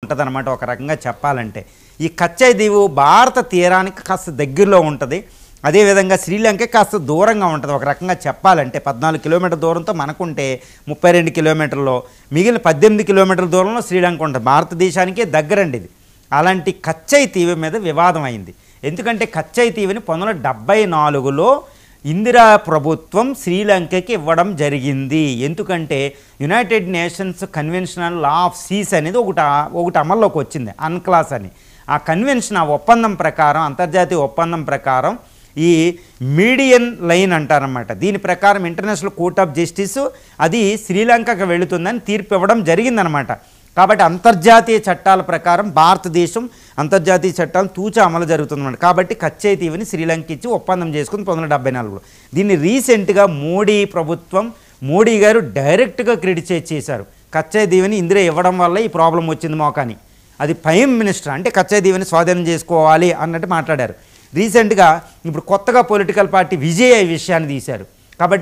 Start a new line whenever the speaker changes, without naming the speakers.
ఉంటుందన్నమాట ఒక రకంగా చెప్పాలంటే. ఈ కచ్చై దీవు భారత తీరానికి కాస్త దగ్గరలో ఉంటుంది, అదేవిధంగా శ్రీలంక కాస్త దూరంగా ఉంటుంది ఒక రకంగా చెప్పాలంటే. 14 కిలోమీటర్ల దూరంతో మనకుంటే 32 కిలోమీటర్లో, మిగిలిన 18 కిలోమీటర్ల దూరంలో శ్రీలంక ఉంటుంది. భారతదేశానికే దగ్గరండి ఇది. అలాంటి కచ్చై దీవి మీద వివాదం అయింది. ఎందుకంటే కచ్చై దీవిని 1974లో ఇందిరా ప్రభుత్వం శ్రీలంకకి ఇవ్వడం జరిగింది. ఎందుకంటే United Nations conventional law of seas అనేది ఒకటి అమల్లోకి వచ్చింది, అన్క్లాస్ అని. ఆ కన్వెన్షన్, ఆ ఒప్పందం ప్రకారం, అంతర్జాతీయ ఒప్పందం ప్రకారం ఈ మీడియన్ లైన్ అంటారన్నమాట. దీని ప్రకారం ఇంటర్నేషనల్ కోర్ట్ ఆఫ్ జస్టిస్ అది శ్రీలంకకు వెళుతుందని తీర్పు ఇవ్వడం జరిగిందనమాట. కాబట్టి అంతర్జాతీయ చట్టాల ప్రకారం భారతదేశం అంతర్జాతీయ చట్టాలను తూచా అమలు జరుగుతుందన్నమాట. కాబట్టి కచ్చై దీవిని శ్రీలంక ఇచ్చి ఒప్పందం చేసుకుని 1974లో. దీన్ని రీసెంట్గా మోడీ గారు డైరెక్ట్గా క్రిటిసైజ్ చేశారు. కచ్చై దీవిని ఇందిరా ఇవ్వడం వల్ల ఈ ప్రాబ్లం వచ్చింది మోకాని. అది ప్రైమ్ మినిస్టర్ అంటే కచ్చై దీవిని స్వాధీనం చేసుకోవాలి అన్నట్టు మాట్లాడారు. రీసెంట్గా ఇప్పుడు కొత్తగా పొలిటికల్ పార్టీ విజయ్ ఈ విషయాన్ని తీశారు.